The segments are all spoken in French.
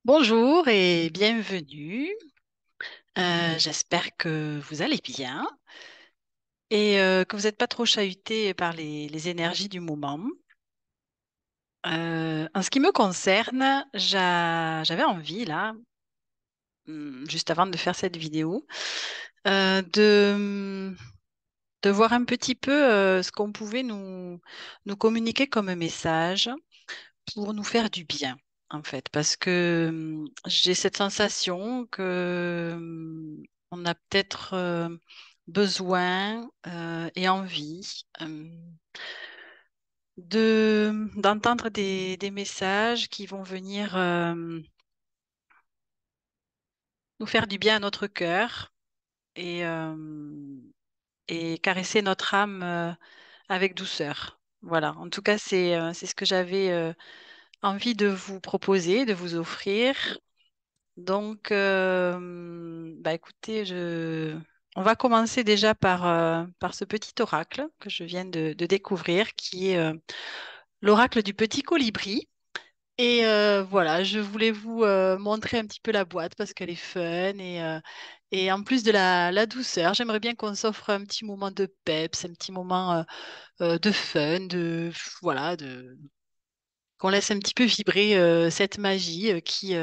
Bonjour et bienvenue. J'espère que vous allez bien et que vous n'êtes pas trop chahuté par les énergies du moment. En ce qui me concerne, j'avais envie, là, juste avant de faire cette vidéo, de voir un petit peu ce qu'on pouvait nous communiquer comme message pour nous faire du bien, en fait, parce que j'ai cette sensation que on a peut-être besoin et envie d'entendre des messages qui vont venir nous faire du bien à notre cœur et, euh, et caresser notre âme avec douceur. Voilà, en tout cas, c'est ce que j'avais envie de vous proposer, de vous offrir. Donc, bah écoutez, on va commencer déjà par ce petit oracle que je viens de découvrir, qui est l'oracle du petit colibri. Et voilà, je voulais vous montrer un petit peu la boîte parce qu'elle est fun et en plus de la douceur, j'aimerais bien qu'on s'offre un petit moment de peps, un petit moment de fun, voilà, qu'on laisse un petit peu vibrer cette magie qui,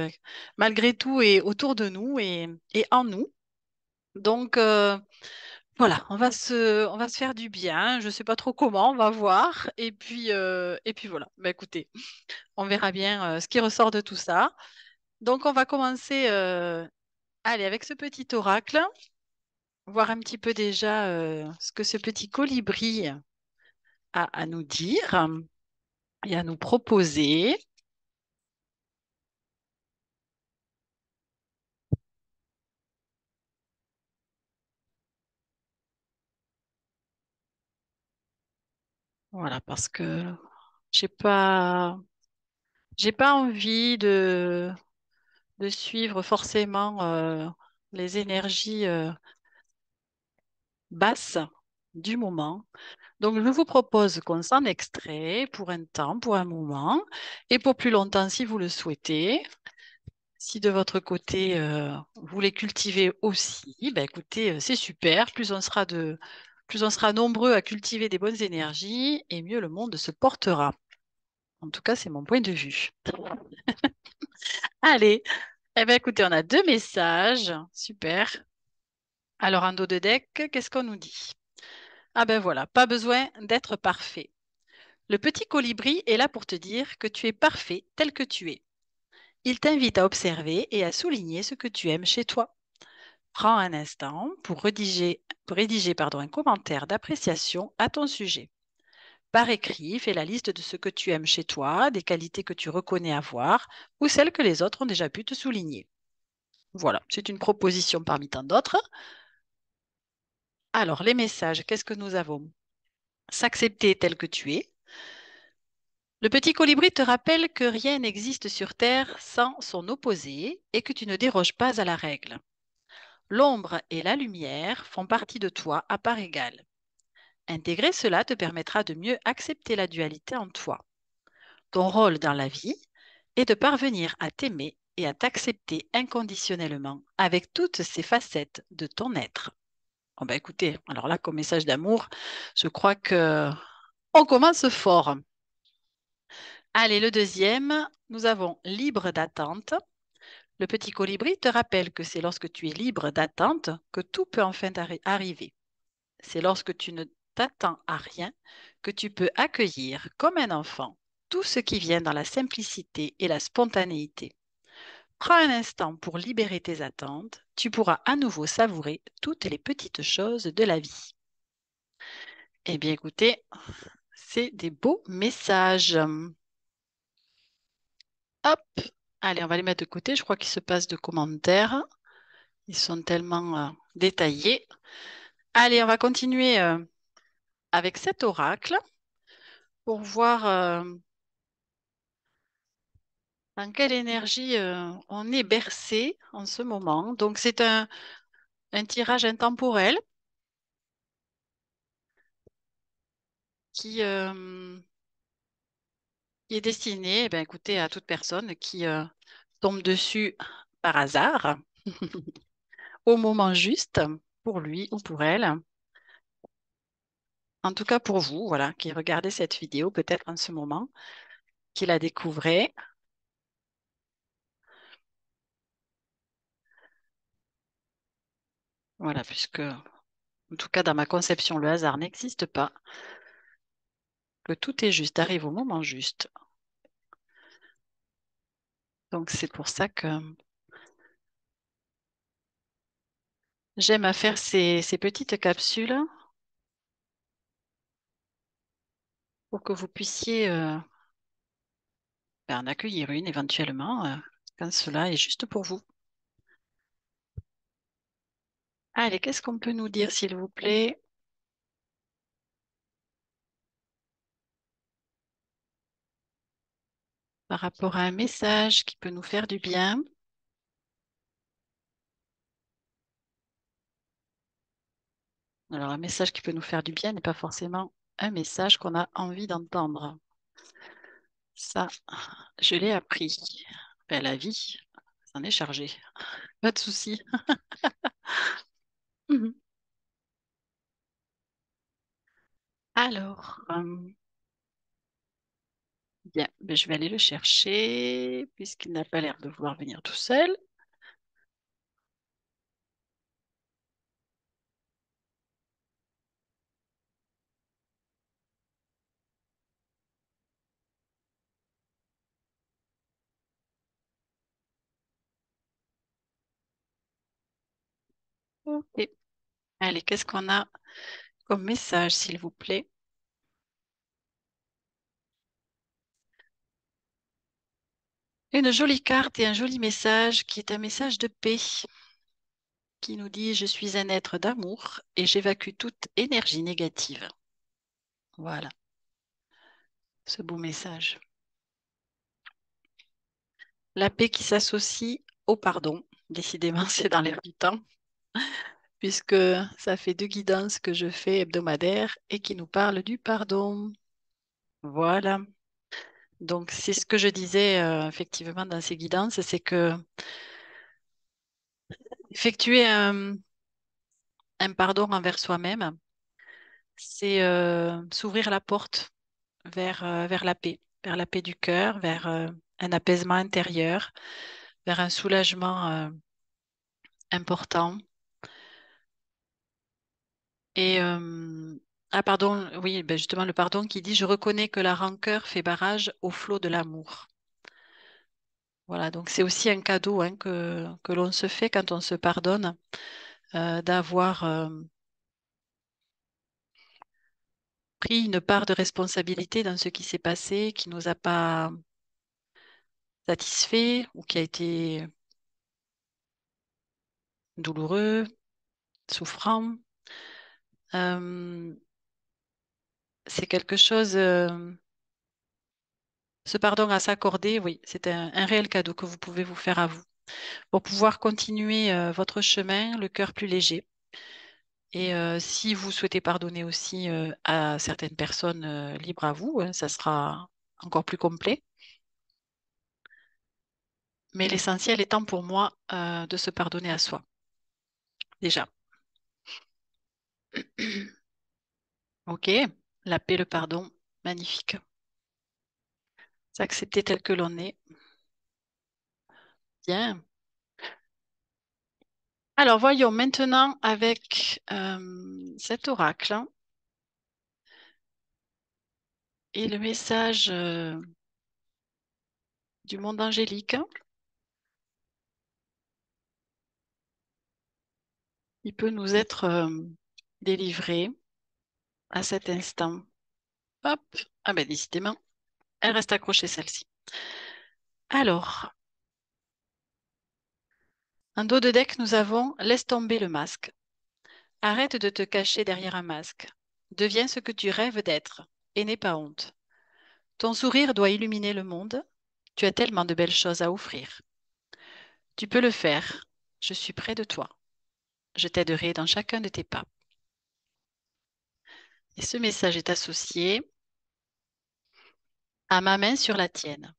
malgré tout, est autour de nous et en nous. Donc, voilà, on va se faire du bien. Je ne sais pas trop comment, on va voir. Et puis voilà. Bah, écoutez, on verra bien ce qui ressort de tout ça. Donc, on va commencer, allez, avec ce petit oracle, voir un petit peu déjà ce que ce petit colibri a à nous dire et à nous proposer. Voilà, parce que j'ai pas, j'ai pas envie de suivre forcément les énergies basses du moment. Donc, je vous propose qu'on s'en extrait pour un temps, pour un moment, et pour plus longtemps si vous le souhaitez. Si de votre côté, vous les cultivez aussi, ben écoutez, c'est super. Plus on sera nombreux à cultiver des bonnes énergies, et mieux le monde se portera. En tout cas, c'est mon point de vue. Allez, eh ben écoutez, on a deux messages. Super. Alors, en dos de deck, qu'est-ce qu'on nous dit? Ah ben voilà, pas besoin d'être parfait. Le petit colibri est là pour te dire que tu es parfait tel que tu es. Il t'invite à observer et à souligner ce que tu aimes chez toi. Prends un instant pour rédiger un commentaire d'appréciation à ton sujet. Par écrit, fais la liste de ce que tu aimes chez toi, des qualités que tu reconnais avoir ou celles que les autres ont déjà pu te souligner. Voilà, c'est une proposition parmi tant d'autres. Alors, les messages, qu'est-ce que nous avons? S'accepter tel que tu es. Le petit colibri te rappelle que rien n'existe sur Terre sans son opposé et que tu ne déroges pas à la règle. L'ombre et la lumière font partie de toi à part égale. Intégrer cela te permettra de mieux accepter la dualité en toi. Ton rôle dans la vie est de parvenir à t'aimer et à t'accepter inconditionnellement avec toutes ces facettes de ton être. Oh bah écoutez, alors là, comme message d'amour, je crois que on commence fort. Allez, le deuxième, nous avons libre d'attente. Le petit colibri te rappelle que c'est lorsque tu es libre d'attente que tout peut enfin arriver. C'est lorsque tu ne t'attends à rien que tu peux accueillir comme un enfant tout ce qui vient dans la simplicité et la spontanéité. Prends un instant pour libérer tes attentes, tu pourras à nouveau savourer toutes les petites choses de la vie. Eh bien écoutez, c'est des beaux messages. Hop, allez, on va les mettre de côté. Je crois qu'il se passe de commentaires. Ils sont tellement détaillés. Allez, on va continuer avec cet oracle pour voir dans quelle énergie on est bercé en ce moment. Donc, c'est un tirage intemporel qui, qui est destiné, eh bien, écoutez, à toute personne qui tombe dessus par hasard, au moment juste, pour lui ou pour elle. En tout cas pour vous, voilà, qui regardez cette vidéo peut-être en ce moment, qui la découvrez. Voilà, puisque, en tout cas, dans ma conception, le hasard n'existe pas, que tout est juste, arrive au moment juste. Donc, c'est pour ça que j'aime à faire ces petites capsules pour que vous puissiez en accueillir une éventuellement quand cela est juste pour vous. Allez, qu'est-ce qu'on peut nous dire, s'il vous plaît, par rapport à un message qui peut nous faire du bien? Alors, un message qui peut nous faire du bien n'est pas forcément un message qu'on a envie d'entendre. Ça, je l'ai appris. Ben, la vie, c'en est chargé. Pas de souci. Mhm. Alors, bien, ben, je vais aller le chercher puisqu'il n'a pas l'air de vouloir venir tout seul. Ok. Allez, qu'est-ce qu'on a comme message, s'il vous plaît? Une jolie carte et un joli message qui est un message de paix qui nous dit: Je suis un être d'amour et j'évacue toute énergie négative. Voilà, ce beau message. La paix qui s'associe au pardon. Décidément, c'est dans l'air du temps, puisque ça fait 2 guidances que je fais hebdomadaires et qui nous parlent du pardon. Voilà. Donc, c'est ce que je disais effectivement dans ces guidances, c'est que effectuer un pardon envers soi-même, c'est s'ouvrir la porte vers la paix du cœur, vers un apaisement intérieur, vers un soulagement important. Et pardon, oui, ben justement le pardon qui dit: Je reconnais que la rancœur fait barrage au flot de l'amour. Voilà, donc c'est aussi un cadeau hein, que l'on se fait quand on se pardonne, d'avoir pris une part de responsabilité dans ce qui s'est passé, qui nous a pas satisfait ou qui a été douloureux, souffrant. Euh, c'est quelque chose, ce pardon à s'accorder, oui, c'est un réel cadeau que vous pouvez vous faire à vous pour pouvoir continuer votre chemin, le cœur plus léger. Et si vous souhaitez pardonner aussi à certaines personnes, libre à vous, hein, ça sera encore plus complet. Mais l'essentiel étant pour moi de se pardonner à soi, déjà. Ok, la paix, le pardon, magnifique. S'accepter tel que l'on est. Bien. Alors voyons maintenant avec cet oracle hein, et le message du monde angélique. Il peut nous être délivré à cet instant. Hop. Ah ben décidément, elle reste accrochée celle-ci. Alors, en dos de deck, nous avons: Laisse tomber le masque. Arrête de te cacher derrière un masque. Deviens ce que tu rêves d'être et n'aie pas honte. Ton sourire doit illuminer le monde. Tu as tellement de belles choses à offrir. Tu peux le faire. Je suis près de toi. Je t'aiderai dans chacun de tes pas. Et ce message est associé à ma main sur la tienne.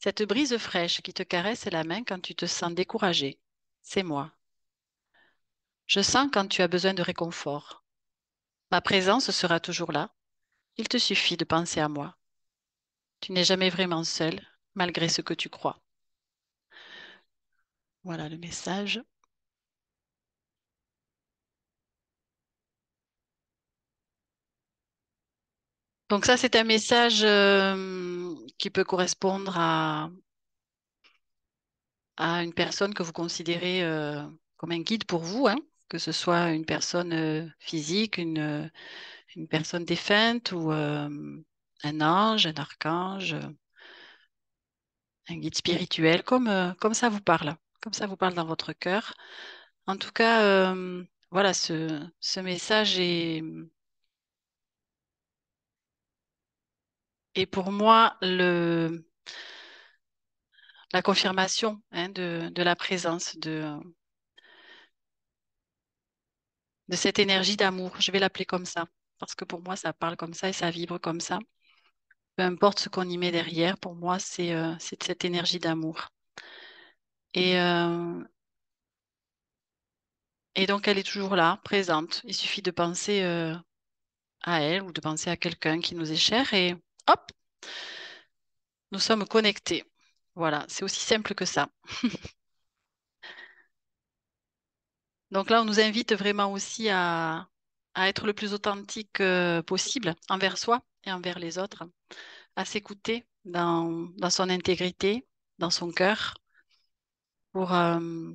Cette brise fraîche qui te caresse la main quand tu te sens découragé, c'est moi. Je sens quand tu as besoin de réconfort. Ma présence sera toujours là. Il te suffit de penser à moi. Tu n'es jamais vraiment seul, malgré ce que tu crois. Voilà le message. Donc ça, c'est un message qui peut correspondre à une personne que vous considérez comme un guide pour vous, hein, que ce soit une personne physique, une personne défunte ou un ange, un archange, un guide spirituel, comme ça vous parle, comme ça vous parle dans votre cœur. En tout cas, voilà, ce message est pour moi la confirmation hein, de la présence de cette énergie d'amour. Je vais l'appeler comme ça, parce que pour moi, ça parle comme ça et ça vibre comme ça. Peu importe ce qu'on y met derrière, pour moi, c'est cette énergie d'amour. Et, euh, et donc, elle est toujours là, présente. Il suffit de penser à elle ou de penser à quelqu'un qui nous est cher et hop, nous sommes connectés. Voilà, c'est aussi simple que ça. Donc là, on nous invite vraiment aussi à être le plus authentique possible envers soi et envers les autres, à s'écouter dans son intégrité, dans son cœur, pour, euh,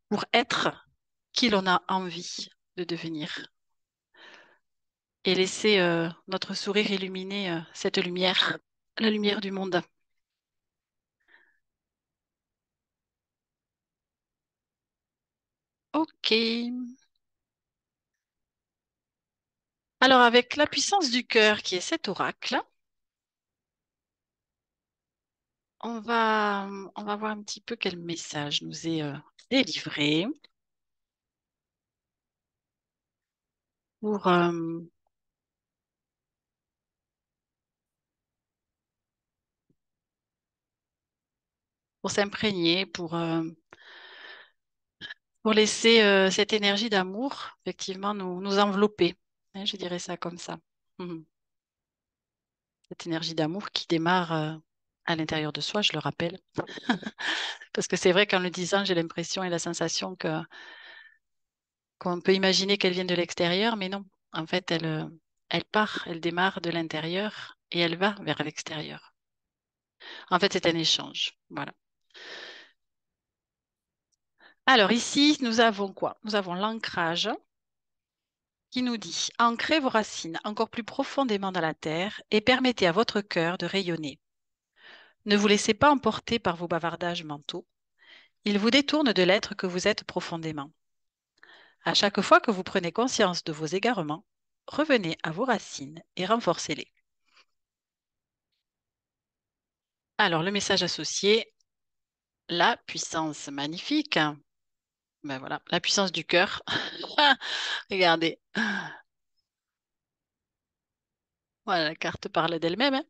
pour être qui l'on a envie de devenir et laisser notre sourire illuminer cette lumière, la lumière du monde. Ok. Alors, avec la puissance du cœur qui est cet oracle, on va voir un petit peu quel message nous est délivré pour, pour s'imprégner, pour laisser cette énergie d'amour, effectivement, nous envelopper. Hein, je dirais ça comme ça. Mhm. Cette énergie d'amour qui démarre à l'intérieur de soi, je le rappelle. Parce que c'est vrai qu'en le disant, j'ai l'impression et la sensation qu'on peut imaginer qu'elle vienne de l'extérieur, mais non. En fait, elle part, elle démarre de l'intérieur et elle va vers l'extérieur. En fait, c'est un échange. Voilà. Alors ici, nous avons quoi? Nous avons l'ancrage qui nous dit ancrez vos racines encore plus profondément dans la terre et permettez à votre cœur de rayonner. Ne vous laissez pas emporter par vos bavardages mentaux. Ils vous détournent de l'être que vous êtes profondément. À chaque fois que vous prenez conscience de vos égarements, revenez à vos racines et renforcez-les. Alors, le message associé, la puissance magnifique. Ben voilà, la puissance du cœur. Regardez. Voilà, la carte parle d'elle-même, hein.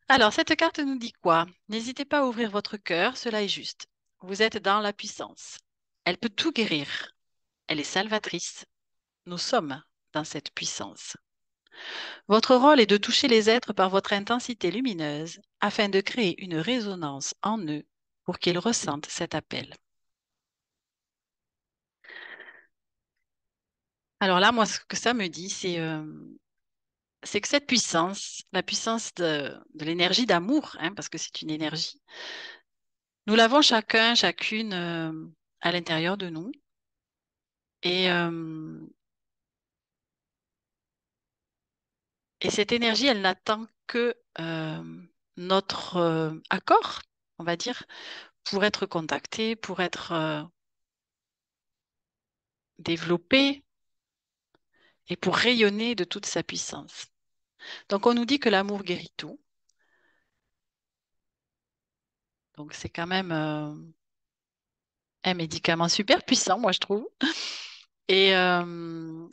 Alors, cette carte nous dit quoi? N'hésitez pas à ouvrir votre cœur, cela est juste. Vous êtes dans la puissance. Elle peut tout guérir. Elle est salvatrice. Nous sommes dans cette puissance. Votre rôle est de toucher les êtres par votre intensité lumineuse afin de créer une résonance en eux pour qu'ils ressentent cet appel. Alors là, moi, ce que ça me dit, c'est que cette puissance, la puissance de l'énergie d'amour, hein, parce que c'est une énergie, nous l'avons chacun, chacune à l'intérieur de nous. Et, euh, et cette énergie, elle n'attend que notre accord, on va dire, pour être contactée, pour être développée et pour rayonner de toute sa puissance. Donc on nous dit que l'amour guérit tout. Donc c'est quand même un médicament super puissant, moi je trouve. Et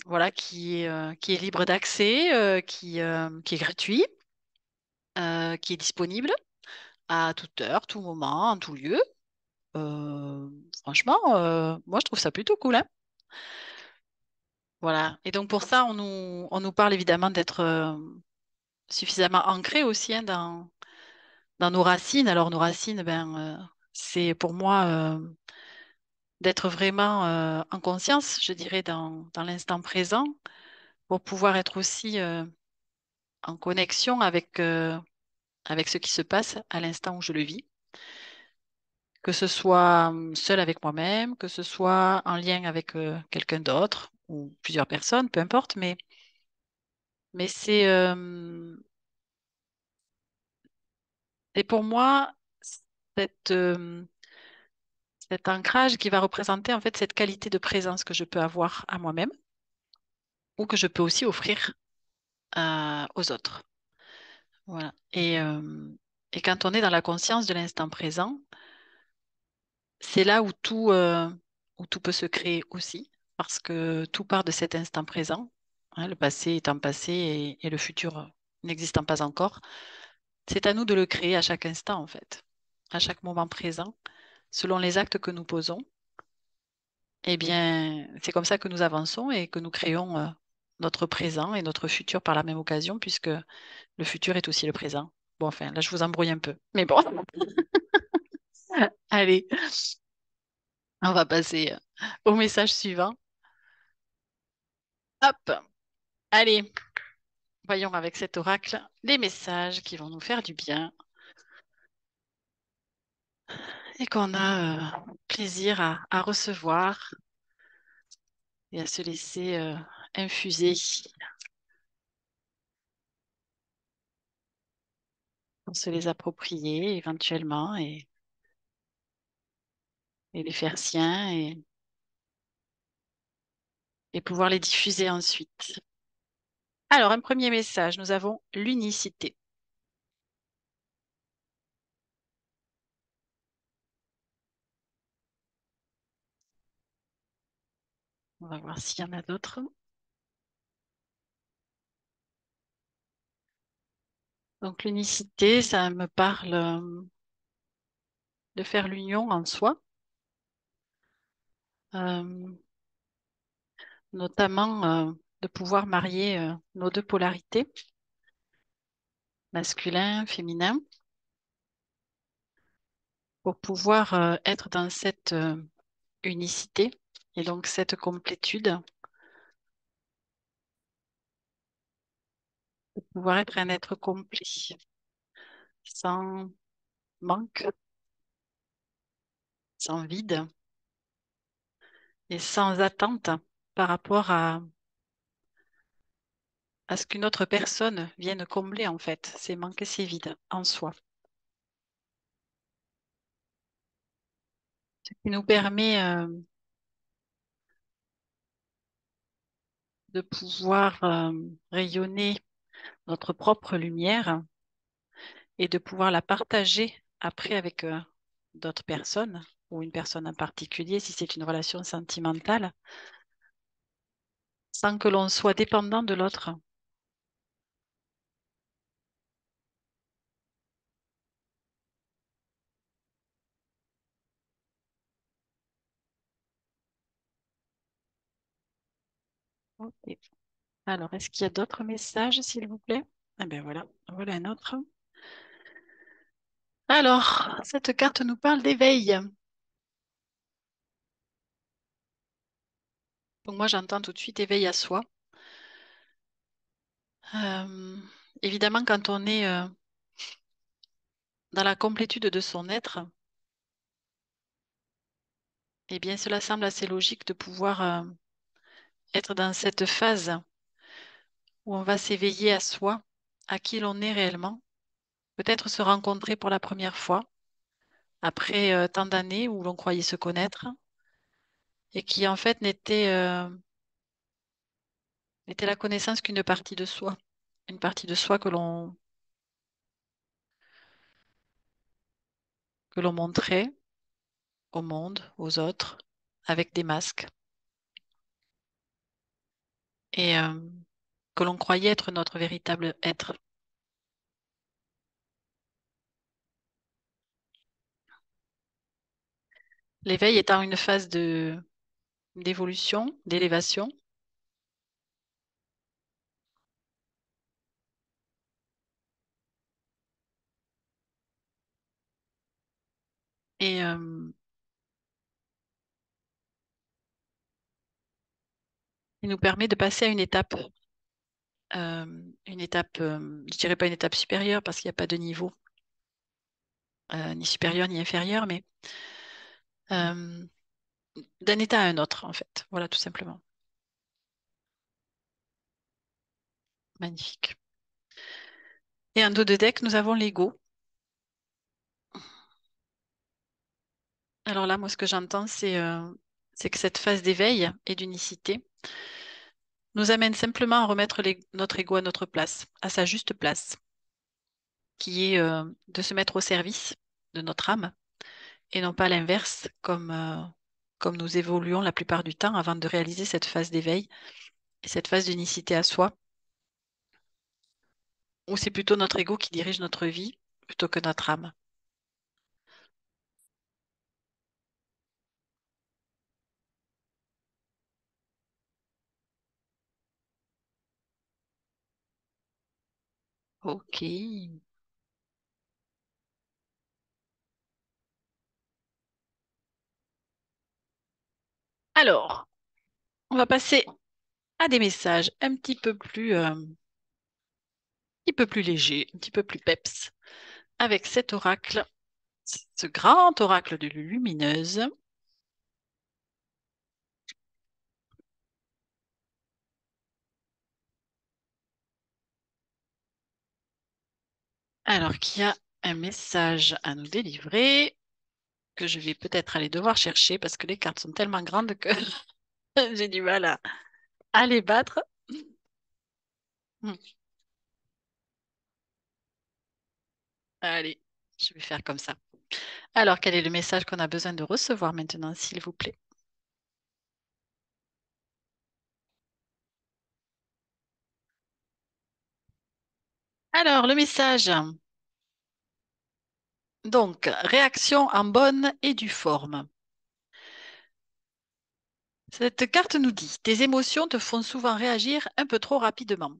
voilà, qui est libre d'accès, qui est gratuit, qui est disponible. à toute heure, tout moment, en tout lieu. Franchement, moi je trouve ça plutôt cool, hein. Voilà. Et donc pour ça, on nous parle évidemment d'être suffisamment ancré aussi hein, dans nos racines. Alors nos racines, ben, c'est pour moi d'être vraiment en conscience, je dirais, dans l'instant présent, pour pouvoir être aussi en connexion avec ce qui se passe à l'instant où je le vis. Que ce soit seul avec moi-même, que ce soit en lien avec quelqu'un d'autre ou plusieurs personnes, peu importe, mais c'est pour moi cette, euh, cet ancrage qui va représenter en fait cette qualité de présence que je peux avoir à moi-même ou que je peux aussi offrir aux autres. Voilà. Et quand on est dans la conscience de l'instant présent, c'est là où tout peut se créer aussi, parce que tout part de cet instant présent, hein, le passé étant passé et le futur n'existant pas encore. C'est à nous de le créer à chaque instant, en fait, à chaque moment présent, selon les actes que nous posons. Eh bien, c'est comme ça que nous avançons et que nous créons notre présent et notre futur par la même occasion, puisque le futur est aussi le présent. Bon, enfin, là, je vous embrouille un peu. Mais bon, allez, on va passer au message suivant. Hop, allez. Voyons avec cet oracle les messages qui vont nous faire du bien et qu'on a plaisir à recevoir et à se laisser infuser pour se les approprier éventuellement et les faire siens et pouvoir les diffuser ensuite. Alors, un premier message, nous avons l'unicité. On va voir s'il y en a d'autres. Donc, l'unicité, ça me parle de faire l'union en soi, euh, notamment de pouvoir marier nos deux polarités, masculin, féminin, pour pouvoir être dans cette unicité et donc cette complétude, pouvoir être un être complet, sans manque, sans vide et sans attente par rapport à ce qu'une autre personne vienne combler en fait, ces manques et ces vides en soi. Ce qui nous permet de pouvoir rayonner notre propre lumière et de pouvoir la partager après avec d'autres personnes ou une personne en particulier si c'est une relation sentimentale, sans que l'on soit dépendant de l'autre. Ok. Alors, est-ce qu'il y a d'autres messages, s'il vous plaît? Eh bien voilà, voilà un autre. Alors, cette carte nous parle d'éveil. Donc moi, j'entends tout de suite éveil à soi. Euh, Évidemment, quand on est dans la complétude de son être, eh bien, cela semble assez logique de pouvoir être dans cette phase où on va s'éveiller à soi, à qui l'on est réellement, peut-être se rencontrer pour la première fois après tant d'années où l'on croyait se connaître et qui en fait n'était la connaissance qu'une partie de soi, une partie de soi que l'on montrait au monde, aux autres, avec des masques et que l'on croyait être notre véritable être. L'éveil étant une phase d'évolution, d'élévation. Et il nous permet de passer à euh, une étape, je dirais pas une étape supérieure parce qu'il n'y a pas de niveau, ni supérieur ni inférieur, mais euh, d'un état à un autre, en fait. Voilà, tout simplement. Magnifique. Et en dos de deck, nous avons l'ego. Alors là, moi, ce que j'entends, c'est que cette phase d'éveil et d'unicité nous amène simplement à remettre notre ego à notre place, à sa juste place, qui est de se mettre au service de notre âme et non pas l'inverse, comme nous évoluons la plupart du temps avant de réaliser cette phase d'éveil et cette phase d'unicité à soi, où c'est plutôt notre ego qui dirige notre vie plutôt que notre âme. Ok. Alors, on va passer à des messages un petit peu plus légers, un petit peu plus peps, avec cet oracle, ce grand oracle de lumineuse. Alors, qui a un message à nous délivrer que je vais peut-être aller devoir chercher parce que les cartes sont tellement grandes que j'ai du mal à les battre. Hmm. Allez, je vais faire comme ça. Alors, quel est le message qu'on a besoin de recevoir maintenant, s'il vous plaît? Alors, le message. Donc, réaction en bonne et due forme. Cette carte nous dit, tes émotions te font souvent réagir un peu trop rapidement.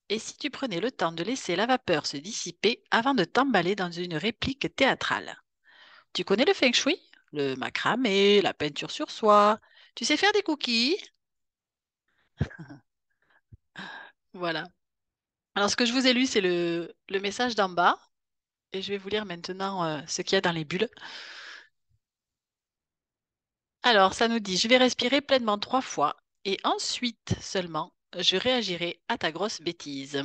Et si tu prenais le temps de laisser la vapeur se dissiper avant de t'emballer dans une réplique théâtrale? Tu connais le feng shui? Le macramé, la peinture sur soie. Tu sais faire des cookies? Voilà. Alors, ce que je vous ai lu, c'est le message d'en bas. Et je vais vous lire maintenant ce qu'il y a dans les bulles. Alors, ça nous dit, je vais respirer pleinement 3 fois et ensuite seulement, je réagirai à ta grosse bêtise.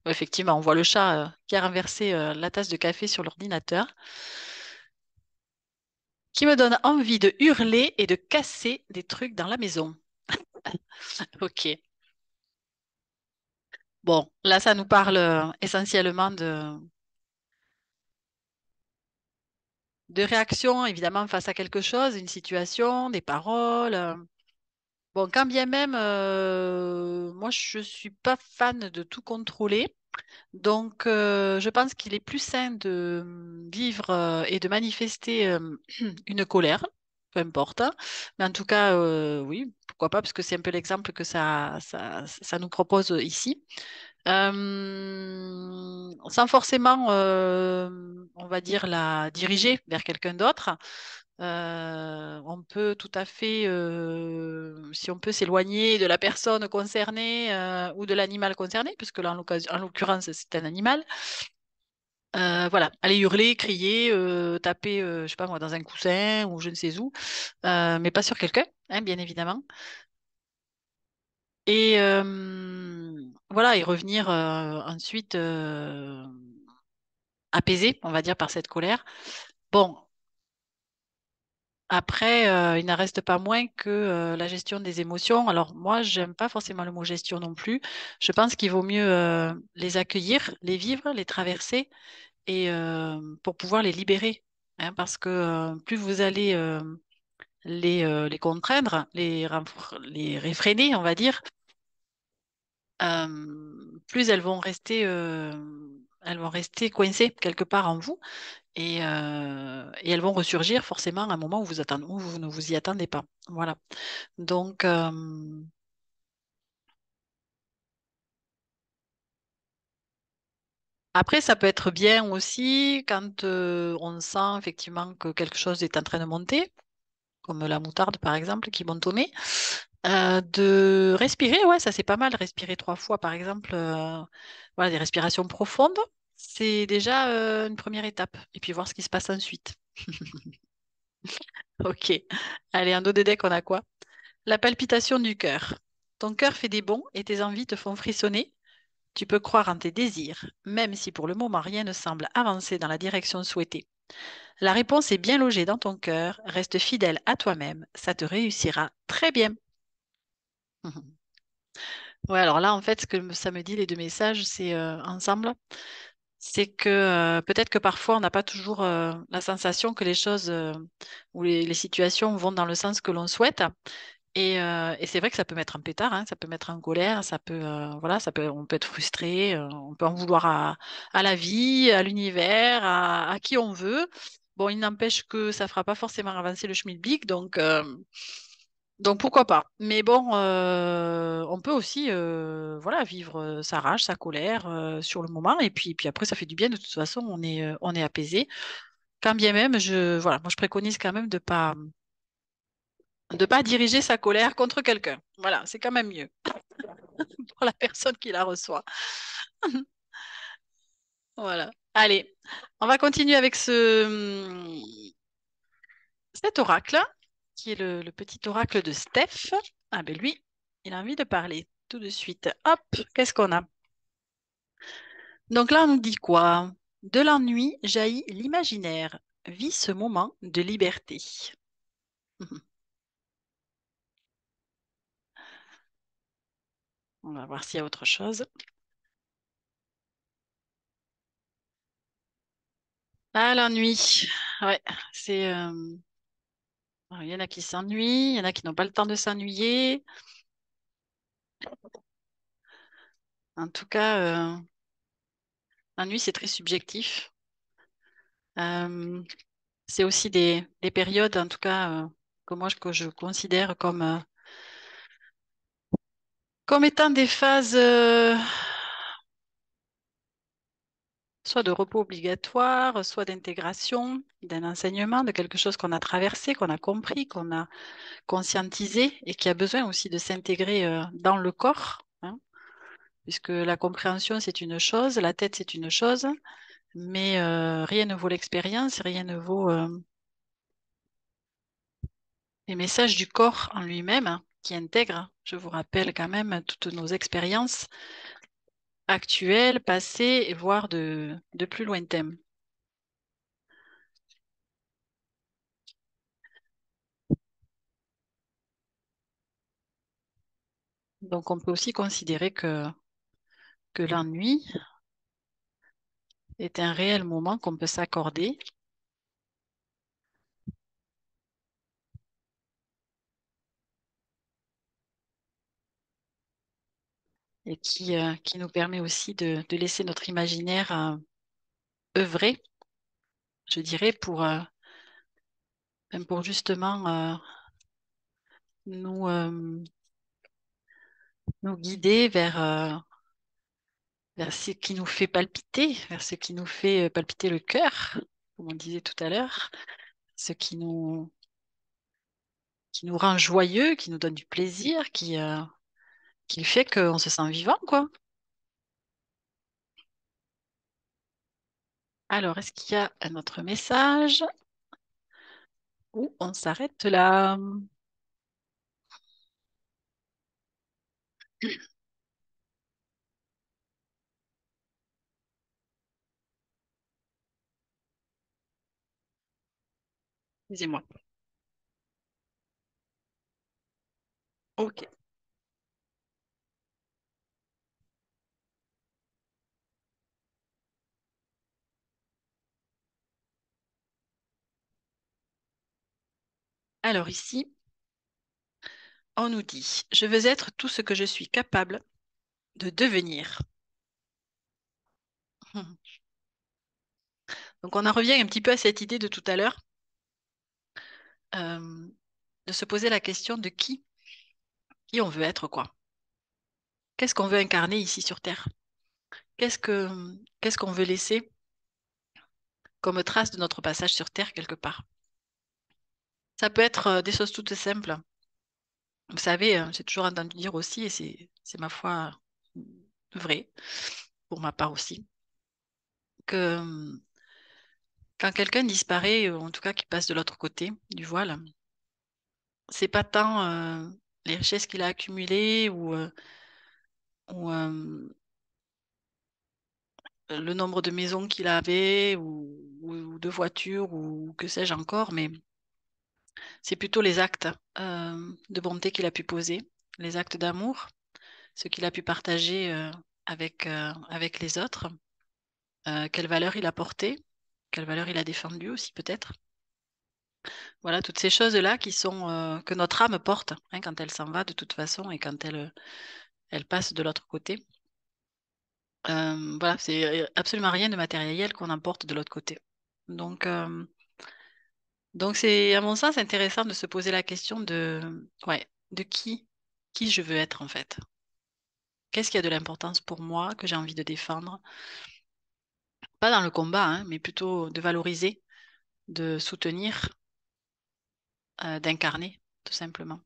Effectivement, on voit le chat qui a renversé la tasse de café sur l'ordinateur, qui me donne envie de hurler et de casser des trucs dans la maison. Ok. Bon, là, ça nous parle essentiellement de réaction, évidemment, face à quelque chose, une situation, des paroles. Bon, quand bien même, moi, je suis pas fan de tout contrôler. Donc, je pense qu'il est plus sain de vivre et de manifester une colère, peu importe, hein. Mais en tout cas, oui, pourquoi pas, parce que c'est un peu l'exemple que ça nous propose ici. Sans forcément, on va dire, la diriger vers quelqu'un d'autre. On peut tout à fait, si on peut s'éloigner de la personne concernée ou de l'animal concerné, puisque là, en l'occurrence, c'est un animal. Voilà, aller hurler, crier, taper, je sais pas moi, dans un coussin ou je ne sais où, mais pas sur quelqu'un, hein, bien évidemment. Et voilà, et revenir ensuite apaisé, on va dire, par cette colère. Bon, après, il n'en reste pas moins que la gestion des émotions. Alors moi, j'aime pas forcément le mot gestion non plus. Je pense qu'il vaut mieux les accueillir, les vivre, les traverser et pour pouvoir les libérer. Hein, parce que plus vous allez les contraindre, les réfréner, on va dire, plus elles vont rester coincées quelque part en vous. et elles vont ressurgir forcément à un moment où où vous ne vous y attendez pas. Voilà. Donc, après, ça peut être bien aussi quand on sent effectivement que quelque chose est en train de monter, comme la moutarde par exemple qui monte au nez, de respirer. Ouais, ça c'est pas mal. Respirer 3 fois par exemple, voilà, des respirations profondes, c'est déjà une première étape. Et puis voir ce qui se passe ensuite. Ok. Allez, en dos de deck, on a quoi? La palpitation du cœur. Ton cœur fait des bonds et tes envies te font frissonner. Tu peux croire en tes désirs, même si pour le moment rien ne semble avancer dans la direction souhaitée. La réponse est bien logée dans ton cœur. Reste fidèle à toi-même. Ça te réussira très bien. Ouais, alors là, en fait, ce que ça me dit, les deux messages, c'est ensemble, c'est que peut-être que parfois, on n'a pas toujours la sensation que les choses ou les situations vont dans le sens que l'on souhaite. Et c'est vrai que ça peut mettre un pétard, hein, ça peut mettre en colère, ça peut, voilà, on peut être frustré, on peut en vouloir à la vie, à l'univers, à qui on veut. Bon, il n'empêche que ça fera pas forcément avancer le schmilblick, donc pourquoi pas. Mais bon, on peut aussi, voilà, vivre sa rage, sa colère sur le moment, et puis après, ça fait du bien. De toute façon, on est apaisé. Quand bien même, voilà, moi je préconise quand même de pas diriger sa colère contre quelqu'un. Voilà, c'est quand même mieux pour la personne qui la reçoit. Voilà. Allez, on va continuer avec cet oracle, qui est le petit oracle de Steph. Ah ben lui, il a envie de parler tout de suite. Hop, qu'est-ce qu'on a? Donc là, on nous dit quoi? De l'ennui jaillit l'imaginaire. Vis ce moment de liberté. On va voir s'il y a autre chose. Ah, l'ennui. Ouais, c'est. Il y en a qui s'ennuient, il y en a qui n'ont pas le temps de s'ennuyer. En tout cas, l'ennui, c'est très subjectif. Euh, c'est aussi des périodes, en tout cas, que je considère comme étant des phases soit de repos obligatoire, soit d'intégration, d'un enseignement, de quelque chose qu'on a traversé, qu'on a compris, qu'on a conscientisé et qui a besoin aussi de s'intégrer dans le corps, hein, puisque la compréhension, c'est une chose, la tête, c'est une chose, mais rien ne vaut l'expérience, rien ne vaut les messages du corps en lui-même, hein, qui intègre, je vous rappelle quand même, toutes nos expériences actuelles, passées, et voire de plus lointaines. Donc on peut aussi considérer que l'ennui est un réel moment qu'on peut s'accorder et qui nous permet aussi de laisser notre imaginaire œuvrer, je dirais, pour justement nous, nous guider vers ce qui nous fait palpiter, vers ce qui nous fait palpiter le cœur, comme on disait tout à l'heure, ce qui nous rend joyeux, qui nous donne du plaisir, qui fait qu'on se sent vivant, quoi. Alors, est-ce qu'il y a un autre message ou on s'arrête là? Excusez-moi. Ok. Alors ici, on nous dit, je veux être tout ce que je suis capable de devenir. Donc on en revient un petit peu à cette idée de tout à l'heure, euh, de se poser la question de qui on veut être, quoi. Qu'est-ce qu'on veut incarner ici sur Terre? Qu'est-ce que, qu'est-ce qu'on veut laisser comme trace de notre passage sur Terre quelque part? Ça peut être des choses toutes simples. Vous savez, j'ai toujours entendu dire aussi, et c'est ma foi vrai, pour ma part aussi, que quand quelqu'un disparaît, ou en tout cas qu'il passe de l'autre côté du voile, c'est pas tant les richesses qu'il a accumulées ou le nombre de maisons qu'il avait ou de voitures ou que sais-je encore, mais c'est plutôt les actes de bonté qu'il a pu poser, les actes d'amour, ce qu'il a pu partager avec les autres, quelle valeur il a porté, quelle valeur il a défendu aussi peut-être. Voilà, toutes ces choses-là qui sont que notre âme porte hein, quand elle s'en va de toute façon et quand elle passe de l'autre côté. Voilà, c'est absolument rien de matériel qu'on emporte de l'autre côté. Donc, euh, donc c'est à mon sens intéressant de se poser la question ouais, de qui je veux être en fait. Qu'est-ce qui a de l'importance pour moi que j'ai envie de défendre? Pas dans le combat, hein, mais plutôt de valoriser, de soutenir, d'incarner, tout simplement.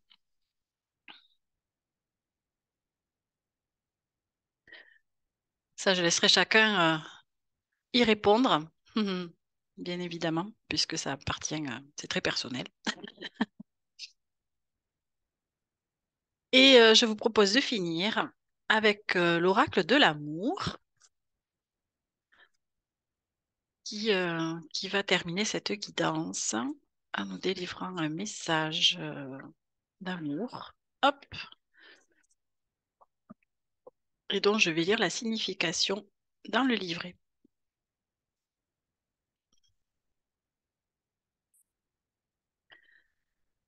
Ça, je laisserai chacun y répondre, bien évidemment, puisque ça appartient, c'est très personnel. Et je vous propose de finir avec l'oracle de l'amour qui va terminer cette guidance en nous délivrant un message d'amour. Hop, et dont je vais lire la signification dans le livret.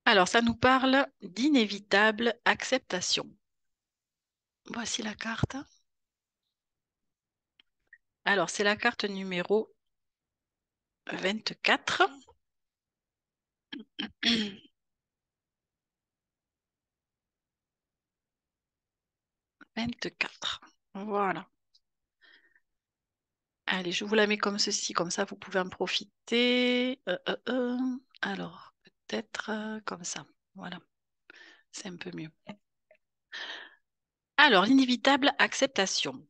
Alors, ça nous parle d'inévitable acceptation. Voici la carte. Alors, c'est la carte numéro 24. 24. Voilà. Allez, je vous la mets comme ceci, comme ça vous pouvez en profiter. Alors, peut-être comme ça. Voilà, c'est un peu mieux. Alors, l'inévitable acceptation.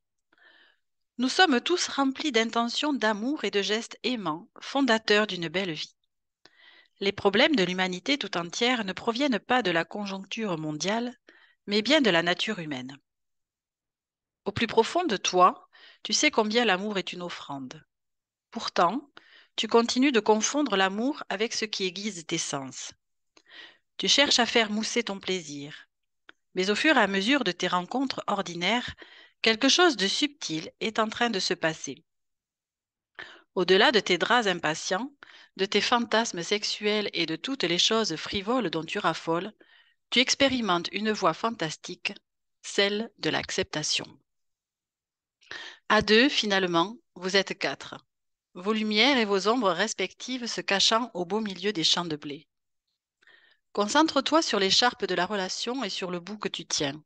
Nous sommes tous remplis d'intentions d'amour et de gestes aimants, fondateurs d'une belle vie. Les problèmes de l'humanité tout entière ne proviennent pas de la conjoncture mondiale, mais bien de la nature humaine. Au plus profond de toi, tu sais combien l'amour est une offrande. Pourtant, tu continues de confondre l'amour avec ce qui aiguise tes sens. Tu cherches à faire mousser ton plaisir. Mais au fur et à mesure de tes rencontres ordinaires, quelque chose de subtil est en train de se passer. Au-delà de tes draps impatients, de tes fantasmes sexuels et de toutes les choses frivoles dont tu raffoles, tu expérimentes une voie fantastique, celle de l'acceptation. À deux, finalement, vous êtes quatre, vos lumières et vos ombres respectives se cachant au beau milieu des champs de blé. Concentre-toi sur l'écharpe de la relation et sur le bout que tu tiens.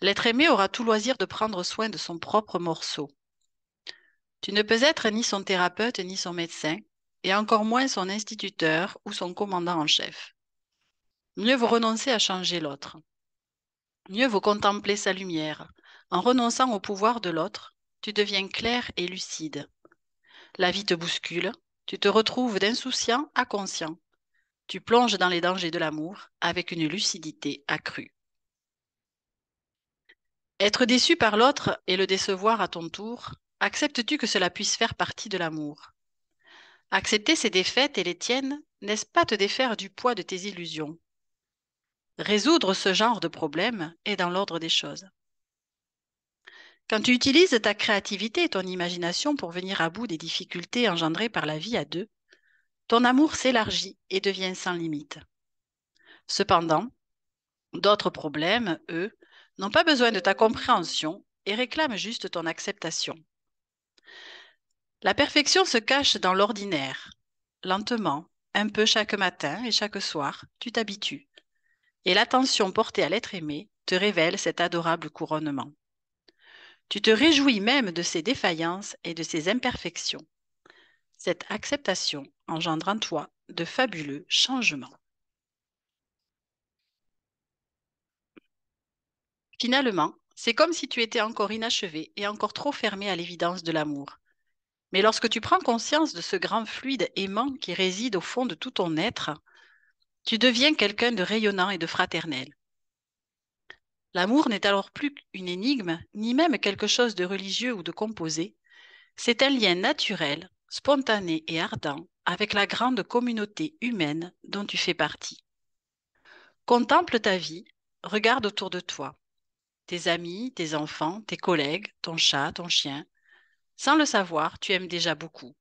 L'être aimé aura tout loisir de prendre soin de son propre morceau. Tu ne peux être ni son thérapeute ni son médecin, et encore moins son instituteur ou son commandant en chef. Mieux vaut renoncer à changer l'autre. Mieux vaut contempler sa lumière. En renonçant au pouvoir de l'autre, tu deviens clair et lucide. La vie te bouscule, tu te retrouves d'insouciant à conscient. Tu plonges dans les dangers de l'amour avec une lucidité accrue. Être déçu par l'autre et le décevoir à ton tour, acceptes-tu que cela puisse faire partie de l'amour? Accepter ses défaites et les tiennes, n'est-ce pas te défaire du poids de tes illusions? Résoudre ce genre de problème est dans l'ordre des choses. Quand tu utilises ta créativité et ton imagination pour venir à bout des difficultés engendrées par la vie à deux, ton amour s'élargit et devient sans limite. Cependant, d'autres problèmes, eux, n'ont pas besoin de ta compréhension et réclament juste ton acceptation. La perfection se cache dans l'ordinaire. Lentement, un peu chaque matin et chaque soir, tu t'habitues. Et l'attention portée à l'être aimé te révèle cet adorable couronnement. Tu te réjouis même de ses défaillances et de ses imperfections. Cette acceptation engendre en toi de fabuleux changements. Finalement, c'est comme si tu étais encore inachevé et encore trop fermé à l'évidence de l'amour. Mais lorsque tu prends conscience de ce grand fluide aimant qui réside au fond de tout ton être, tu deviens quelqu'un de rayonnant et de fraternel. L'amour n'est alors plus une énigme, ni même quelque chose de religieux ou de composé. C'est un lien naturel, spontané et ardent avec la grande communauté humaine dont tu fais partie. Contemple ta vie, regarde autour de toi, tes amis, tes enfants, tes collègues, ton chat, ton chien. Sans le savoir, tu aimes déjà beaucoup.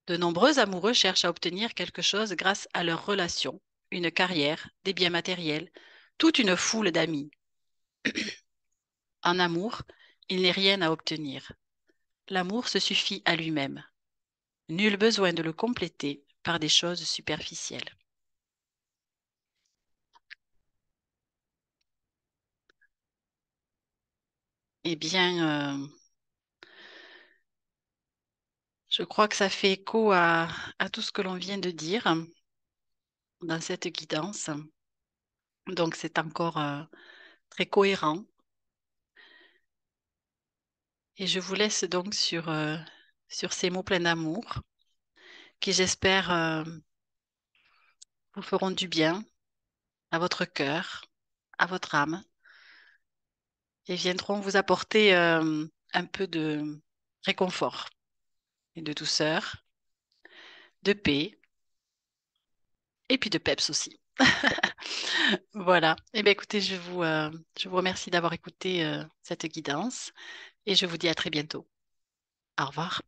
De nombreux amoureux cherchent à obtenir quelque chose grâce à leur relation, une carrière, des biens matériels, toute une foule d'amis. En amour, il n'est rien à obtenir. L'amour se suffit à lui-même. Nul besoin de le compléter par des choses superficielles. Eh bien, je crois que ça fait écho à tout ce que l'on vient de dire dans cette guidance. Donc, c'est encore très cohérent. Et je vous laisse donc sur ces mots pleins d'amour qui, j'espère, vous feront du bien à votre cœur, à votre âme et viendront vous apporter un peu de réconfort et de douceur, de paix et puis de peps aussi. Voilà. Eh bien, écoutez, je vous remercie d'avoir écouté cette guidance et je vous dis à très bientôt. Au revoir.